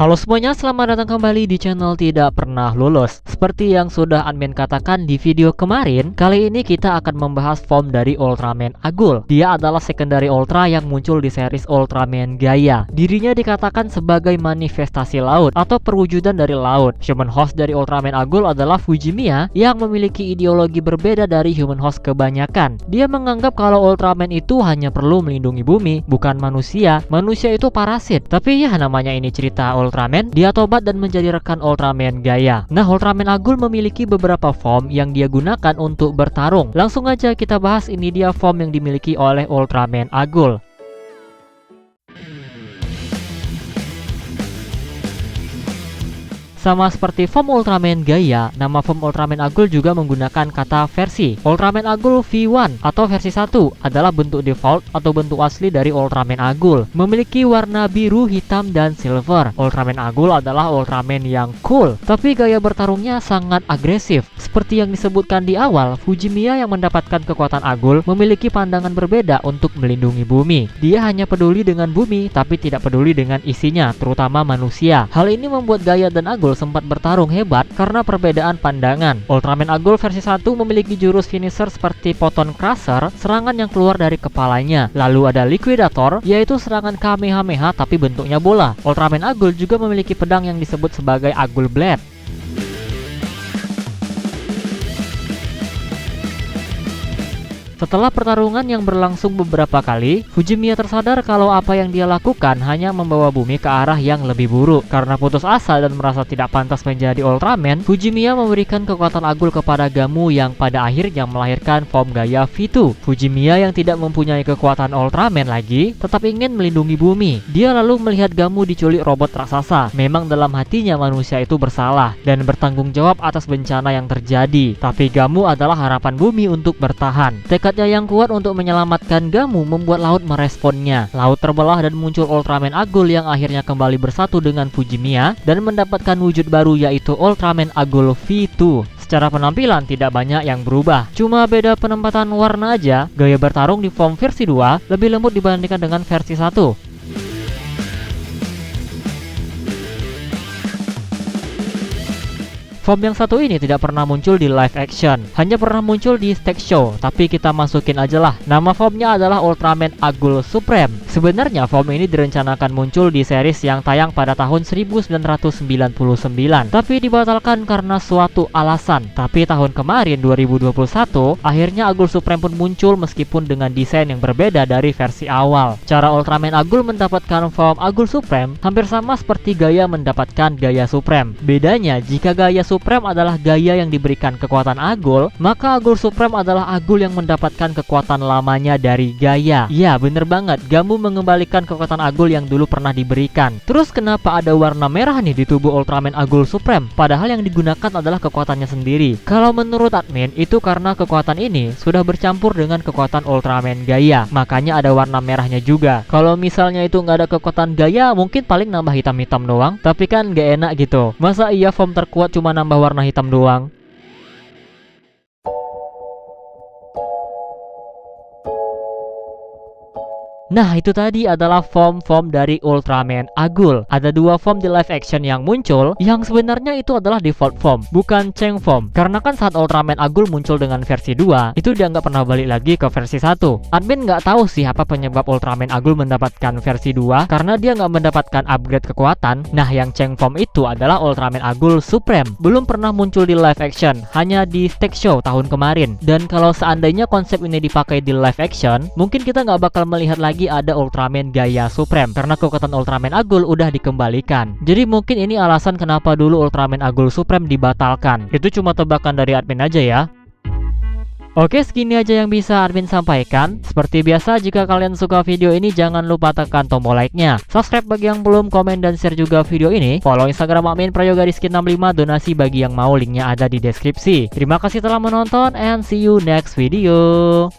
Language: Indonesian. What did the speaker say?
Halo semuanya, selamat datang kembali di channel Tidak Pernah Lulus. Seperti yang sudah admin katakan di video kemarin, kali ini kita akan membahas form dari Ultraman Agul. Dia adalah secondary Ultra yang muncul di series Ultraman Gaia. Dirinya dikatakan sebagai manifestasi laut atau perwujudan dari laut. Human host dari Ultraman Agul adalah Fujimiya yang memiliki ideologi berbeda dari human host kebanyakan. Dia menganggap kalau Ultraman itu hanya perlu melindungi bumi, bukan manusia. Manusia itu parasit. Tapi ya namanya ini cerita Ultraman, dia tobat dan menjadi rekan Ultraman Gaia. Nah, Ultraman Agul memiliki beberapa form yang dia gunakan untuk bertarung. Langsung aja kita bahas, ini dia form yang dimiliki oleh Ultraman Agul. Sama seperti form Ultraman Gaia, nama form Ultraman Agul juga menggunakan kata versi. Ultraman Agul V1 atau versi 1 adalah bentuk default atau bentuk asli dari Ultraman Agul. Memiliki warna biru, hitam, dan silver. Ultraman Agul adalah Ultraman yang cool, tapi gaya bertarungnya sangat agresif. Seperti yang disebutkan di awal, Fujimiya yang mendapatkan kekuatan Agul memiliki pandangan berbeda untuk melindungi bumi. Dia hanya peduli dengan bumi, tapi tidak peduli dengan isinya, terutama manusia. Hal ini membuat Gaia dan Agul sempat bertarung hebat karena perbedaan pandangan. Ultraman Agul versi 1 memiliki jurus finisher seperti Photon Crusher, serangan yang keluar dari kepalanya. Lalu ada Liquidator, yaitu serangan Kamehameha tapi bentuknya bola. Ultraman Agul juga memiliki pedang yang disebut sebagai Agul Blade. Setelah pertarungan yang berlangsung beberapa kali, Fujimiya tersadar kalau apa yang dia lakukan hanya membawa bumi ke arah yang lebih buruk. Karena putus asa dan merasa tidak pantas menjadi Ultraman, Fujimiya memberikan kekuatan Agul kepada Gamu yang pada akhirnya melahirkan form Gaia V2. Fujimiya yang tidak mempunyai kekuatan Ultraman lagi, tetap ingin melindungi bumi. Dia lalu melihat Gamu diculik robot raksasa. Memang dalam hatinya manusia itu bersalah dan bertanggung jawab atas bencana yang terjadi. Tapi Gamu adalah harapan bumi untuk bertahan. Tekadnya yang kuat untuk menyelamatkan Gamu membuat laut meresponnya. Laut terbelah dan muncul Ultraman Agul yang akhirnya kembali bersatu dengan Fujimiya dan mendapatkan wujud baru, yaitu Ultraman Agul V2. Secara penampilan tidak banyak yang berubah, cuma beda penempatan warna aja. Gaya bertarung di form versi 2 lebih lembut dibandingkan dengan versi 1. Form yang satu ini tidak pernah muncul di live action, hanya pernah muncul di stage show, tapi kita masukin aja lah. Nama formnya adalah Ultraman Agul Supreme. Sebenarnya form ini direncanakan muncul di series yang tayang pada tahun 1999, tapi dibatalkan karena suatu alasan. Tapi tahun kemarin 2021, akhirnya Agul Supreme pun muncul meskipun dengan desain yang berbeda dari versi awal. Cara Ultraman Agul mendapatkan form Agul Supreme hampir sama seperti Gaia mendapatkan Gaia Supreme. Bedanya, jika Gaia Supreme adalah Gaia yang diberikan kekuatan Agul, maka Agul Supreme adalah Agul yang mendapatkan kekuatan lamanya dari Gaia. Ya, bener banget, Gamu mengembalikan kekuatan Agul yang dulu pernah diberikan. Terus kenapa ada warna merah nih di tubuh Ultraman Agul Supreme, padahal yang digunakan adalah kekuatannya sendiri? Kalau menurut admin, itu karena kekuatan ini sudah bercampur dengan kekuatan Ultraman Gaia, makanya ada warna merahnya juga. Kalau misalnya itu nggak ada kekuatan Gaia, mungkin paling nambah hitam-hitam doang, tapi kan gak enak gitu. Masa iya form terkuat cuma nambah warna hitam doang? Nah, itu tadi adalah form-form dari Ultraman Agul. Ada dua form di live action yang muncul, yang sebenarnya itu adalah default form, bukan change form. Karena kan saat Ultraman Agul muncul dengan versi 2, itu dia nggak pernah balik lagi ke versi 1. Admin nggak tahu sih apa penyebab Ultraman Agul mendapatkan versi 2, karena dia nggak mendapatkan upgrade kekuatan. Nah, yang change form itu adalah Ultraman Agul Supreme. Belum pernah muncul di live action, hanya di stage show tahun kemarin. Dan kalau seandainya konsep ini dipakai di live action, mungkin kita nggak bakal melihat lagi ada Ultraman Gaia Supreme karena kekuatan Ultraman Agul udah dikembalikan. Jadi mungkin ini alasan kenapa dulu Ultraman Agul Supreme dibatalkan. Itu cuma tebakan dari admin aja ya. Oke, segini aja yang bisa admin sampaikan. Seperti biasa, jika kalian suka video ini jangan lupa tekan tombol like-nya, subscribe bagi yang belum, komen dan share juga video ini. Follow Instagram admin prayogariski65, donasi bagi yang mau, linknya ada di deskripsi. Terima kasih telah menonton and see you next video.